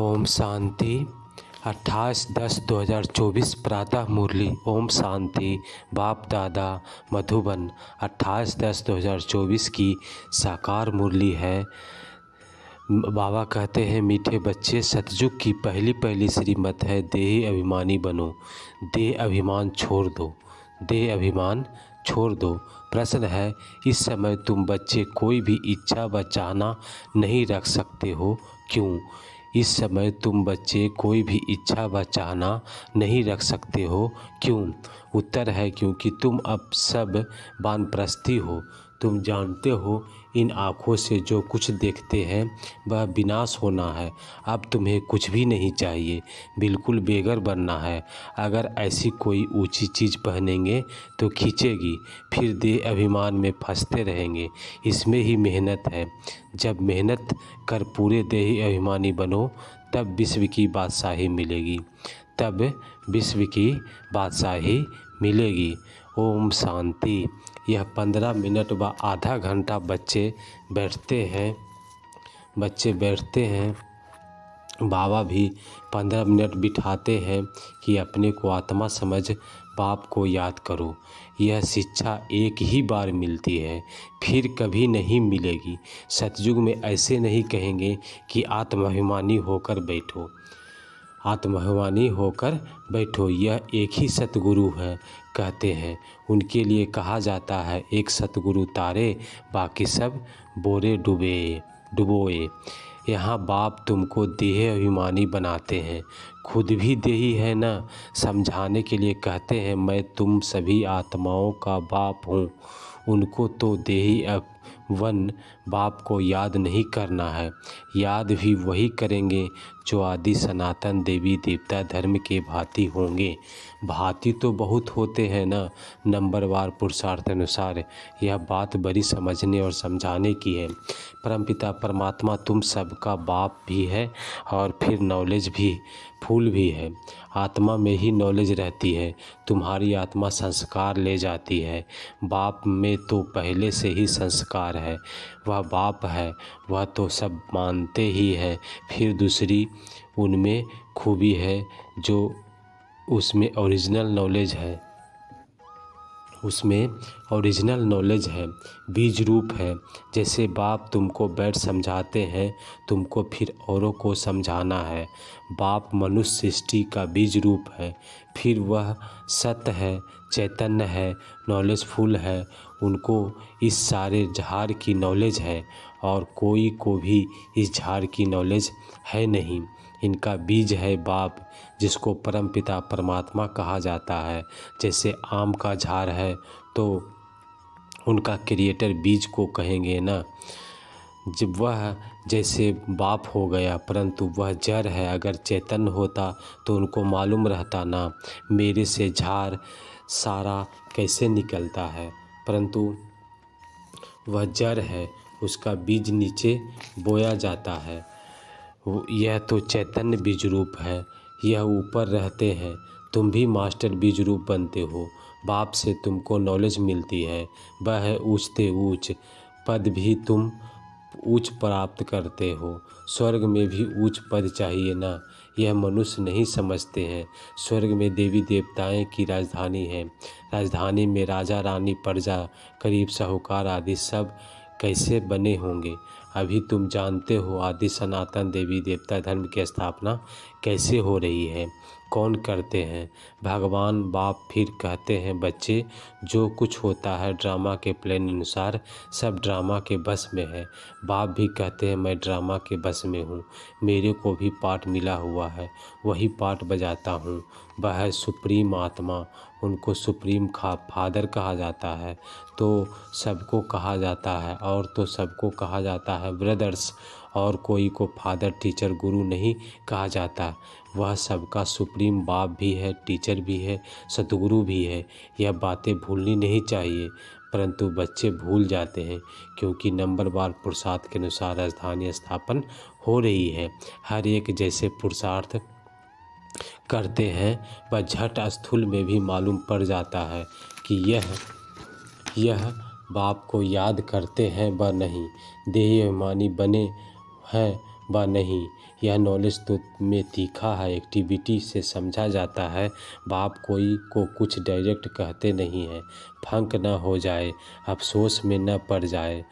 ओम शांति। 28/10/2024 प्रातः मुरली। ओम शांति। बाप दादा मधुबन 28/10/2024 की साकार मुरली है। बाबा कहते हैं, मीठे बच्चे, सतयुग की पहली श्रीमत है, देही अभिमानी बनो, देह अभिमान छोड़ दो, देह अभिमान छोड़ दो। प्रश्न है, इस समय तुम बच्चे कोई भी इच्छा व चाहना नहीं रख सकते हो, क्यों? इस समय तुम बच्चे कोई भी इच्छा व चाहना नहीं रख सकते हो, क्यों? उत्तर है, क्योंकि तुम अब सब वानप्रस्थी हो। तुम जानते हो, इन आँखों से जो कुछ देखते हैं वह विनाश होना है। अब तुम्हें कुछ भी नहीं चाहिए, बिल्कुल बेघर बनना है। अगर ऐसी कोई ऊंची चीज़ पहनेंगे तो खींचेगी, फिर देह अभिमान में फंसते रहेंगे। इसमें ही मेहनत है। जब मेहनत कर पूरे देही अभिमानी बनो, तब विश्व की बादशाही मिलेगी, तब विश्व की बादशाही मिलेगी। ओम शांति। यह 15 मिनट व आधा घंटा बच्चे बैठते हैं। बाबा भी 15 मिनट बिठाते हैं कि अपने को आत्मा समझ बाप को याद करो। यह शिक्षा एक ही बार मिलती है, फिर कभी नहीं मिलेगी। सतयुग में ऐसे नहीं कहेंगे कि आत्माभिमानी होकर बैठो, आत्माभिमानी होकर बैठो। यह एक ही सतगुरु है, कहते हैं। उनके लिए कहा जाता है, एक सतगुरु तारे, बाकी सब बोरे डुबोए। यहाँ बाप तुमको देह अभिमानी बनाते हैं, खुद भी देही है ना। समझाने के लिए कहते हैं, मैं तुम सभी आत्माओं का बाप हूँ। उनको तो देही वन बाप को याद नहीं करना है। याद भी वही करेंगे जो आदि सनातन देवी देवता धर्म के भांति होंगे। भांति तो बहुत होते हैं ना, नंबरवार पुरुषार्थ अनुसार। यह बात बड़ी समझने और समझाने की है। परमपिता परमात्मा तुम सबका बाप भी है और फिर नॉलेज भी फूल भी है। आत्मा में ही नॉलेज रहती है। तुम्हारी आत्मा संस्कार ले जाती है। बाप में तो पहले से ही संस्कार है। वह बाप है, वह तो सब मानते ही है। फिर दूसरी उनमें खूबी है जो उसमें ओरिजिनल नॉलेज है, उसमें ओरिजिनल नॉलेज है, बीज रूप है। जैसे बाप तुमको बैठ समझाते हैं, तुमको फिर औरों को समझाना है। बाप मनुष्य सृष्टि का बीज रूप है, फिर वह सत्य है, चैतन्य है, नॉलेजफुल है। उनको इस सारे झाड़ की नॉलेज है और कोई को भी इस झाड़ की नॉलेज है नहीं। इनका बीज है बाप, जिसको परमपिता परमात्मा कहा जाता है। जैसे आम का झाड़ है तो उनका क्रिएटर बीज को कहेंगे ना। जब वह जैसे बाप हो गया, परंतु वह जड़ है। अगर चैतन्य होता तो उनको मालूम रहता ना, मेरे से झाड़ सारा कैसे निकलता है। परंतु वह जड़ है, उसका बीज नीचे बोया जाता है। यह तो चैतन्य बीज रूप है, यह ऊपर रहते हैं। तुम भी मास्टर बीज रूप बनते हो। बाप से तुमको नॉलेज मिलती है, वह है ऊंचते ऊंच पद भी तुम ऊंच प्राप्त करते हो। स्वर्ग में भी ऊंच पद चाहिए ना, यह मनुष्य नहीं समझते हैं। स्वर्ग में देवी देवताएं की राजधानी है। राजधानी में राजा रानी प्रजा करीब साहूकार आदि सब कैसे बने होंगे। अभी तुम जानते हो आदि सनातन देवी देवता धर्म की स्थापना कैसे हो रही है, कौन करते हैं? भगवान बाप। फिर कहते हैं, बच्चे, जो कुछ होता है ड्रामा के प्लान अनुसार, सब ड्रामा के बस में है। बाप भी कहते हैं, मैं ड्रामा के बस में हूँ, मेरे को भी पार्ट मिला हुआ है, वही पार्ट बजाता हूँ। वह है सुप्रीम आत्मा, उनको सुप्रीम फादर कहा जाता है। तो सबको कहा जाता है, और तो सबको कहा जाता है ब्रदर्स, और कोई को फादर टीचर गुरु नहीं कहा जाता। वह सबका सुप्रीम बाप भी है, टीचर भी है, सतगुरु भी है। यह बातें भूलनी नहीं चाहिए, परंतु बच्चे भूल जाते हैं, क्योंकि नंबरवार पुरुषार्थ के अनुसार राजधानी स्थापन हो रही है। हर एक जैसे पुरुषार्थ करते हैं, वह झट स्थूल में भी मालूम पड़ जाता है कि यह बाप को याद करते हैं व नहीं। देही अभिमानी बने हैं व नहीं। यह नॉलेज तो में तीखा है, एक्टिविटी से समझा जाता है। बाप कोई को कुछ डायरेक्ट कहते नहीं हैं, फंक न हो जाए, अफसोस में न पड़ जाए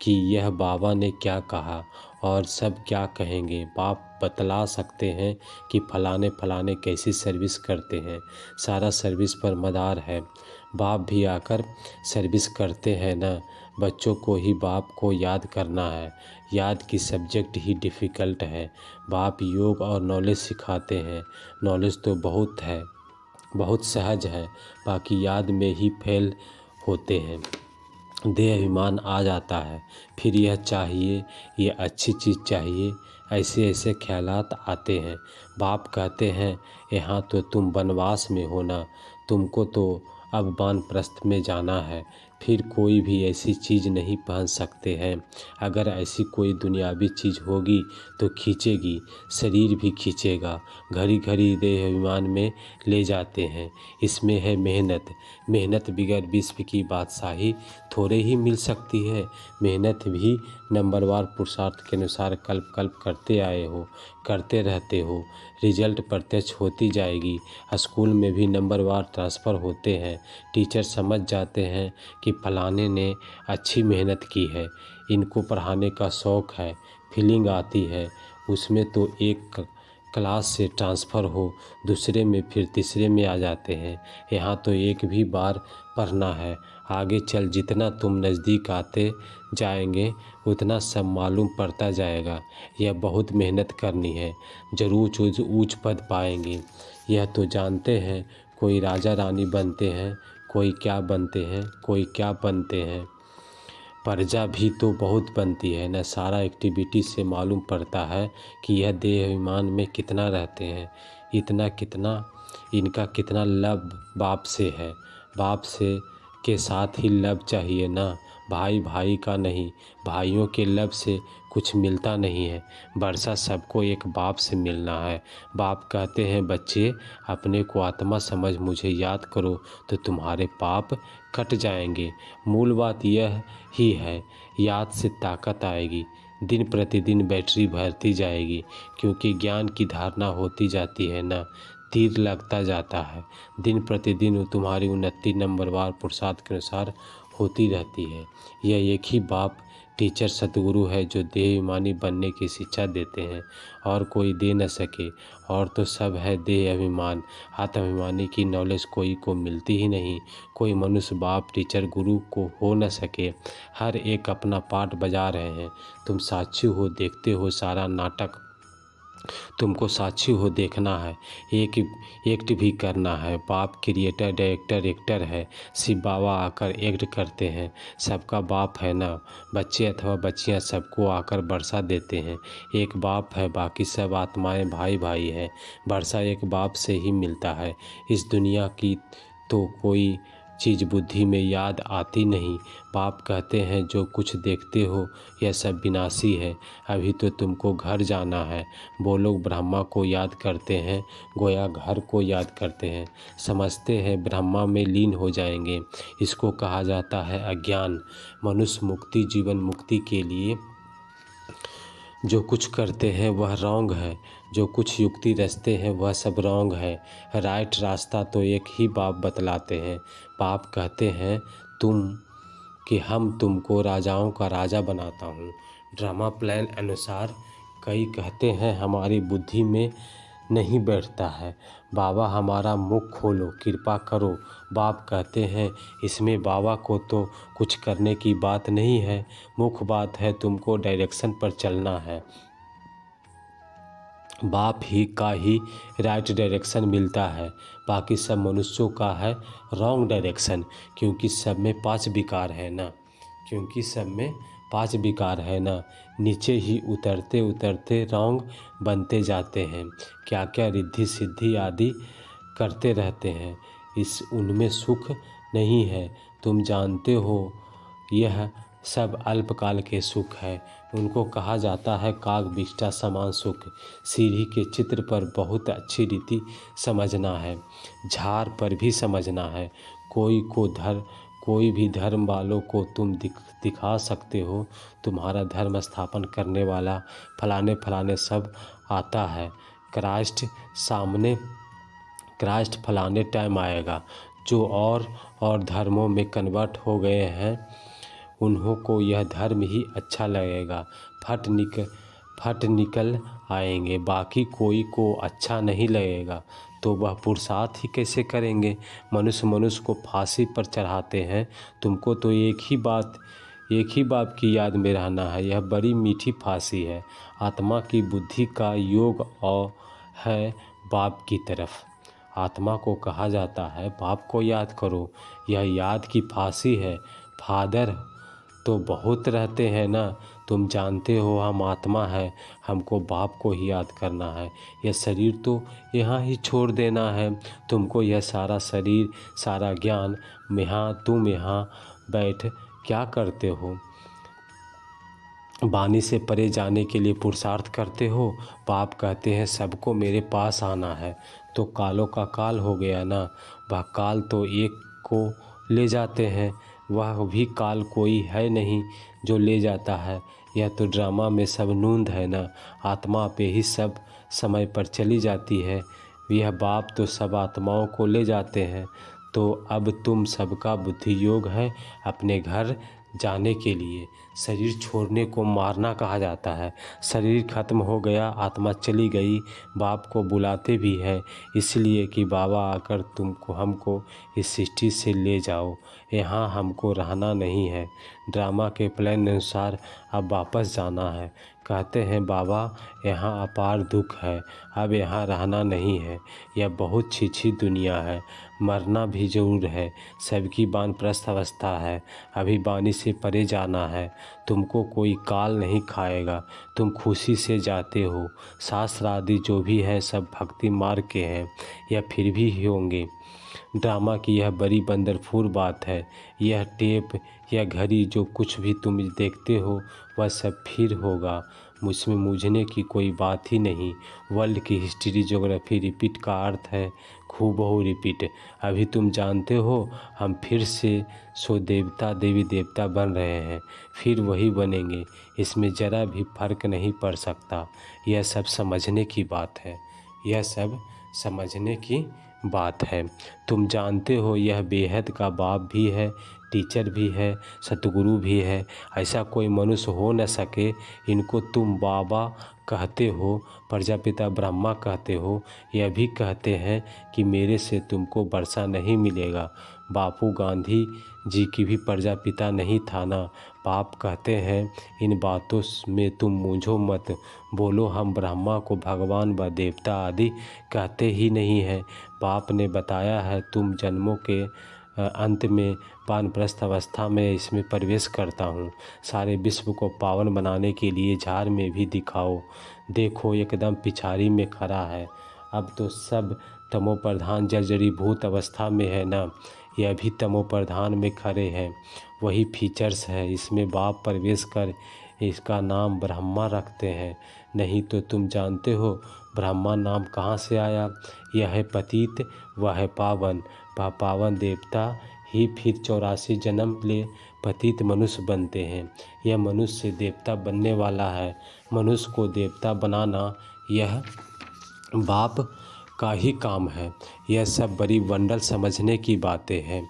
कि यह बाबा ने क्या कहा और सब क्या कहेंगे। बाप बतला सकते हैं कि फलाने फलाने कैसी सर्विस करते हैं, सारा सर्विस पर मदार है। बाप भी आकर सर्विस करते हैं ना। बच्चों को ही बाप को याद करना है, याद की सब्जेक्ट ही डिफ़िकल्ट है। बाप योग और नॉलेज सिखाते हैं। नॉलेज तो बहुत है, बहुत सहज है, बाकी याद में ही फेल होते हैं। देह अभिमान आ जाता है, फिर यह चाहिए, ये अच्छी चीज़ चाहिए, ऐसे ऐसे ख्यालात आते हैं। बाप कहते हैं यहाँ तो तुम वनवास में हो ना, तुमको तो अब वानप्रस्थ में जाना है, फिर कोई भी ऐसी चीज़ नहीं पहन सकते हैं। अगर ऐसी कोई दुनियावी चीज़ होगी तो खींचेगी, शरीर भी खींचेगा। घड़ी घड़ी देह अभिमान में ले जाते हैं। इसमें है मेहनत, मेहनत बिगैर विश्व की बादशाही थोड़े ही मिल सकती है। मेहनत भी नंबरवार पुरुषार्थ के अनुसार कल्प कल्प करते आए हो, करते रहते हो, रिजल्ट प्रत्यक्ष होती जाएगी। स्कूल में भी नंबरवार ट्रांसफ़र होते हैं। टीचर समझ जाते हैं कि फलाने ने अच्छी मेहनत की है, इनको पढ़ाने का शौक़ है, फीलिंग आती है। उसमें तो एक क्लास से ट्रांसफ़र हो दूसरे में, फिर तीसरे में आ जाते हैं। यहाँ तो एक भी बार पढ़ना है। आगे चल जितना तुम नज़दीक आते जाएंगे उतना सब मालूम पड़ता जाएगा। यह बहुत मेहनत करनी है, जरूर ऊंच पद पाएंगे। यह तो जानते हैं, कोई राजा रानी बनते हैं, कोई क्या बनते हैं, कोई क्या बनते हैं। प्रजा भी तो बहुत बनती है न। सारा एक्टिविटी से मालूम पड़ता है कि यह देह अभिमान में कितना रहते हैं। इतना कितना इनका कितना लब बाप से है। बाप से के साथ ही लब चाहिए ना, भाई भाई का नहीं। भाइयों के लब से कुछ मिलता नहीं है। वर्षा सबको एक बाप से मिलना है। बाप कहते हैं बच्चे अपने को आत्मा समझ मुझे याद करो तो तुम्हारे पाप कट जाएंगे। मूल बात यह ही है, याद से ताकत आएगी, दिन प्रतिदिन बैटरी भरती जाएगी, क्योंकि ज्ञान की धारणा होती जाती है ना, तीर लगता जाता है। दिन प्रतिदिन तुम्हारी उन्नति नंबरवार पुरुषार्थ के अनुसार होती रहती है। यह एक ही बाप टीचर सतगुरु है जो देह अभिमानी बनने की शिक्षा देते हैं, और कोई दे न सके। और तो सब है देह अभिमान, आत्माभिमानी की नॉलेज कोई को मिलती ही नहीं। कोई मनुष्य बाप टीचर गुरु को हो न सके। हर एक अपना पार्ट बजा रहे हैं। तुम साक्षी हो, देखते हो सारा नाटक, तुमको साक्षी हो देखना है, एक एक्ट भी करना है। बाप क्रिएटर डायरेक्टर एक्टर है। शिव बाबा आकर एक्ट करते हैं। सबका बाप है ना। बच्चे अथवा बच्चियां सबको आकर वर्षा देते हैं। एक बाप है, बाकी सब आत्माएं भाई भाई हैं। वर्षा एक बाप से ही मिलता है। इस दुनिया की तो कोई चीज़ बुद्धि में याद आती नहीं। बाप कहते हैं जो कुछ देखते हो यह सब विनाशी है, अभी तो तुमको घर जाना है। वो लोग ब्रह्मा को याद करते हैं, गोया घर को याद करते हैं, समझते हैं ब्रह्मा में लीन हो जाएंगे। इसको कहा जाता है अज्ञान। मनुष्य मुक्ति, जीवन मुक्ति के लिए जो कुछ करते हैं वह रॉन्ग है, जो कुछ युक्ति रचते हैं वह सब रॉन्ग है। राइट रास्ता तो एक ही बाप बतलाते हैं। बाप कहते हैं कि हम तुमको राजाओं का राजा बनाता हूँ। ड्रामा प्लान अनुसार कई कहते हैं हमारी बुद्धि में नहीं बैठता है। बाबा हमारा मुख खोलो, कृपा करो। बाप कहते हैं इसमें बाबा को तो कुछ करने की बात नहीं है, मुख्य बात है तुमको डायरेक्शन पर चलना है। बाप ही का ही राइट डायरेक्शन मिलता है, बाकी सब मनुष्यों का है रॉन्ग डायरेक्शन। क्योंकि सब में 5 विकार है ना, नीचे ही उतरते उतरते रॉन्ग बनते जाते हैं। क्या क्या रिद्धि सिद्धि आदि करते रहते हैं, उनमें सुख नहीं है। तुम जानते हो यह सब अल्पकाल के सुख है। उनको कहा जाता है काग बिष्टा समान सुख। सीढ़ी के चित्र पर बहुत अच्छी रीति समझना है, झार पर भी समझना है। कोई कोई भी धर्म वालों को तुम दिखा सकते हो तुम्हारा धर्म स्थापन करने वाला फलाने फलाने सब आता है। क्राइस्ट फलाने टाइम आएगा। जो और धर्मों में कन्वर्ट हो गए हैं उन्हों को यह धर्म ही अच्छा लगेगा, फट निकल आएंगे, बाकी कोई को अच्छा नहीं लगेगा तो वह पुरुषार्थ ही कैसे करेंगे। मनुष्य को फांसी पर चढ़ाते हैं, तुमको तो एक ही बात की याद में रहना है। यह बड़ी मीठी फांसी है। आत्मा की बुद्धि का योग और है बाप की तरफ। आत्मा को कहा जाता है बाप को याद करो, यह याद की फांसी है। फादर तो बहुत रहते हैं ना, तुम जानते हो हम आत्मा है, हमको बाप को ही याद करना है। यह शरीर तो यहाँ ही छोड़ देना है तुमको। यह सारा शरीर सारा ज्ञान तुम यहाँ बैठ क्या करते हो? वाणी से परे जाने के लिए पुरुषार्थ करते हो। बाप कहते हैं सबको मेरे पास आना है। तो कालों का काल हो गया ना, वह काल तो एक को ले जाते हैं, वह भी काल कोई है नहीं जो ले जाता है। यह तो ड्रामा में सब नूंद है ना, आत्मा पे ही सब समय पर चली जाती है। यह बाप तो सब आत्माओं को ले जाते हैं। तो अब तुम सबका बुद्धि योग है अपने घर जाने के लिए। शरीर छोड़ने को मारना कहा जाता है। शरीर खत्म हो गया, आत्मा चली गई, बाप को बुलाते भी हैं इसलिए कि बाबा आकर हमको इस सृष्टि से ले जाओ, यहाँ हमको रहना नहीं है। ड्रामा के प्लान अनुसार अब वापस जाना है। कहते हैं बाबा यहाँ अपार दुख है, अब यहाँ रहना नहीं है, यह बहुत छी दुनिया है, मरना भी जरूर है, सबकी वानप्रस्थ अवस्था है, अभी वाणी से परे जाना है। तुमको कोई काल नहीं खाएगा, तुम खुशी से जाते हो। शास्त्र आदि जो भी है सब भक्ति मार्ग के हैं, यह फिर भी होंगे। ड्रामा की यह बड़ी वंडरफुल बात है। यह टेप या घड़ी जो कुछ भी तुम देखते हो वह सब फिर होगा। मुझमें मूझने की कोई बात ही नहीं। वर्ल्ड की हिस्ट्री ज्योग्राफी रिपीट का अर्थ है खूबहू रिपीट। अभी तुम जानते हो हम फिर से देवी देवता बन रहे हैं, फिर वही बनेंगे, इसमें ज़रा भी फर्क नहीं पड़ सकता। यह सब समझने की बात है, यह सब समझने की बात है। तुम जानते हो यह बेहद का बाप भी है, टीचर भी है, सतगुरु भी है। ऐसा कोई मनुष्य हो न सके। इनको तुम बाबा कहते हो, प्रजापिता ब्रह्मा कहते हो, यह भी कहते हैं कि मेरे से तुमको वर्षा नहीं मिलेगा। बापू गांधी जी की भी प्रजापिता नहीं था ना। बाप कहते हैं इन बातों में तुम मूंझो मत, बोलो हम ब्रह्मा को भगवान व देवता आदि कहते ही नहीं हैं। बाप ने बताया है तुम जन्मों के अंत में वानप्रस्थ अवस्था में इसमें प्रवेश करता हूँ। सारे विश्व को पावन बनाने के लिए झाड़ में भी दिखाओ, देखो एकदम पिछाड़ी में खड़ा है। अब तो सब तमो प्रधान जर्जरीभूत अवस्था में है ना, यह भी तमो प्रधान में खड़े हैं। वही फीचर्स है इसमें। बाप प्रवेश कर इसका नाम ब्रह्मा रखते हैं। नहीं तो तुम जानते हो ब्रह्मा नाम कहाँ से आया। यह है पतित, वह है पावन। वह पावन देवता ही फिर 84 जन्म ले पतित मनुष्य बनते हैं। यह मनुष्य से देवता बनने वाला है। मनुष्य को देवता बनाना यह बाप का ही काम है। यह सब बड़ी वंडर समझने की बातें हैं।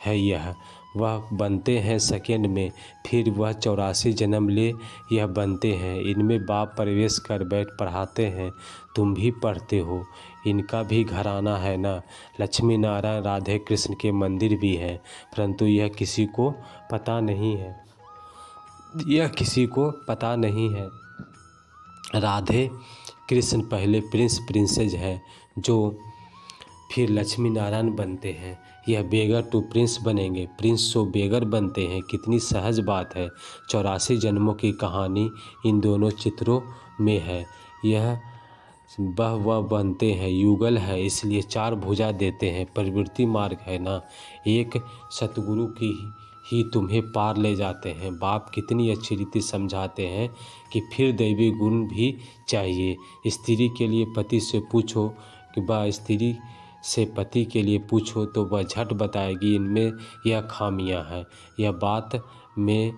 यह वह बनते हैं सेकेंड में, फिर वह 84 जन्म ले यह बनते हैं। इनमें बाप प्रवेश कर बैठ पढ़ाते हैं, तुम भी पढ़ते हो। इनका भी घराना है ना। लक्ष्मी नारायण राधे कृष्ण के मंदिर भी हैं, परंतु यह किसी को पता नहीं है। यह किसी को पता नहीं है। राधे कृष्ण पहले प्रिंसेस है जो फिर लक्ष्मी नारायण बनते हैं। यह बेगर टू प्रिंस बनेंगे, प्रिंस तो बेगर बनते हैं। कितनी सहज बात है। 84 जन्मों की कहानी इन दोनों चित्रों में है। यह वह बनते हैं, युगल है इसलिए 4 भुजा देते हैं। प्रवृत्ति मार्ग है ना, एक सतगुरु की ही तुम्हें पार ले जाते हैं। बाप कितनी अच्छी रीति समझाते हैं कि फिर दैवी गुण भी चाहिए। स्त्री के लिए पति से पूछो कि बा स्त्री से पति के लिए पूछो तो वह झट बताएगी इनमें यह खामियां हैं, यह बात में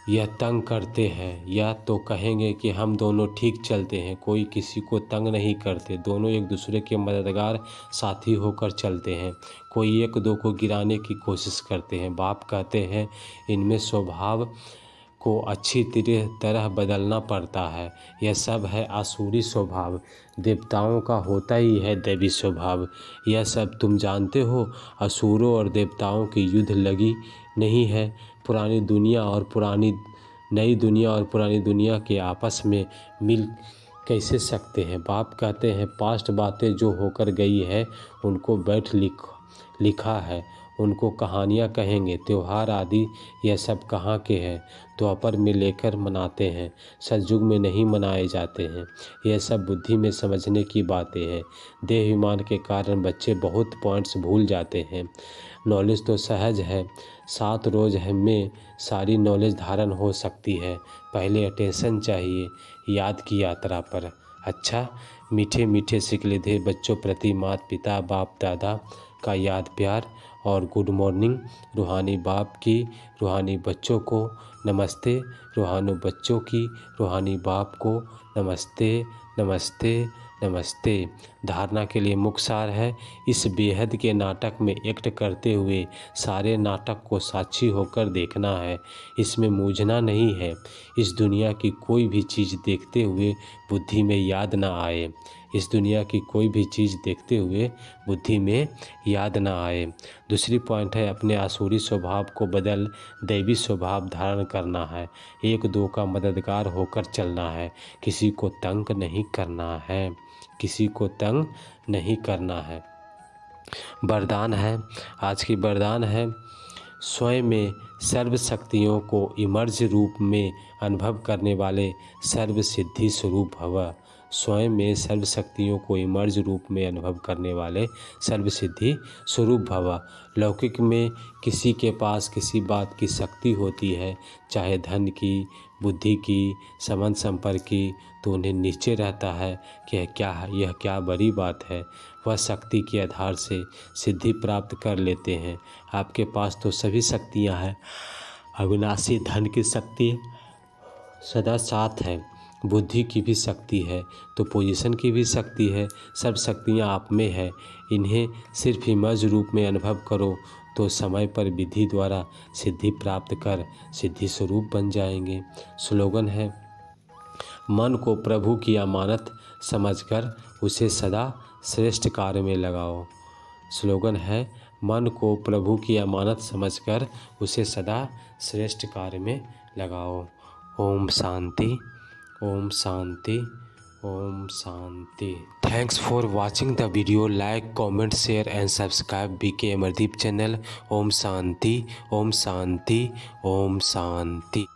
यह तंग करते हैं, या तो कहेंगे कि हम दोनों ठीक चलते हैं, कोई किसी को तंग नहीं करते, दोनों एक दूसरे के मददगार साथी होकर चलते हैं, कोई एक दो को गिराने की कोशिश करते हैं। बाप कहते हैं इनमें स्वभाव को अच्छी तरह बदलना पड़ता है, यह सब है आसुरी स्वभाव, देवताओं का होता ही है दैवी स्वभाव। यह सब तुम जानते हो। असुरों और देवताओं की युद्ध लगी नहीं है। पुरानी दुनिया और नई दुनिया के आपस में मिल कैसे सकते हैं। बाप कहते हैं पास्ट बातें जो होकर गई है उनको बैठ लिखा है, उनको कहानियाँ कहेंगे। त्योहार आदि यह सब कहाँ के हैं, द्वापर में लेकर मनाते हैं, सतयुग में नहीं मनाए जाते हैं। यह सब बुद्धि में समझने की बातें हैं। देहाभिमान के कारण बच्चे बहुत पॉइंट्स भूल जाते हैं। नॉलेज तो सहज है, 7 रोज में सारी नॉलेज धारण हो सकती है। पहले अटेंशन चाहिए याद की यात्रा पर। अच्छा, मीठे मीठे सिकले थे बच्चों प्रति माता पिता बाप दादा का याद प्यार और गुड मॉर्निंग। रूहानी बाप की रूहानी बच्चों को नमस्ते, रूहानी बच्चों की रूहानी बाप को नमस्ते नमस्ते नमस्ते। धारणा के लिए मुख्य सार है, इस बेहद के नाटक में एक्ट करते हुए सारे नाटक को साक्षी होकर देखना है, इसमें मूझना नहीं है। इस दुनिया की कोई भी चीज़ देखते हुए बुद्धि में याद ना आए, इस दुनिया की कोई भी चीज़ देखते हुए बुद्धि में याद ना आए। दूसरी पॉइंट है अपने आसुरी स्वभाव को बदल दैवी स्वभाव धारण करना है, एक दो का मददगार होकर चलना है, किसी को तंग नहीं करना है, किसी को तंग नहीं करना है। वरदान है, आज की वरदान है स्वयं में सर्व शक्तियों को इमर्ज रूप में अनुभव करने वाले सर्व सिद्धि स्वरूप भव। स्वयं में सर्व शक्तियों को इमर्ज रूप में अनुभव करने वाले सर्व सिद्धि स्वरूप भव। लौकिक में किसी के पास किसी बात की शक्ति होती है, चाहे धन की, बुद्धि की, संबंध संपर्क की, तो उन्हें नीचे रहता है कि यह क्या बड़ी बात है। वह शक्ति के आधार से सिद्धि प्राप्त कर लेते हैं। आपके पास तो सभी शक्तियां हैं, अविनाशी धन की शक्ति सदा साथ है, बुद्धि की भी शक्ति है, तो पोजीशन की भी शक्ति है, सब शक्तियां आप में है। इन्हें सिर्फ इमर्ज रूप में अनुभव करो तो समय पर विधि द्वारा सिद्धि प्राप्त कर सिद्धि स्वरूप बन जाएंगे। स्लोगन है, मन को प्रभु की अमानत समझकर उसे सदा श्रेष्ठ कार्य में लगाओ। स्लोगन है, मन को प्रभु की अमानत समझकर उसे सदा श्रेष्ठ कार्य में लगाओ। ओम शांति, ओम शांति, ओम शांति। Thanks for watching the video. Like, comment, share and subscribe BK Amardeep channel. ओम शांति, ओम शांति, ओम शांति।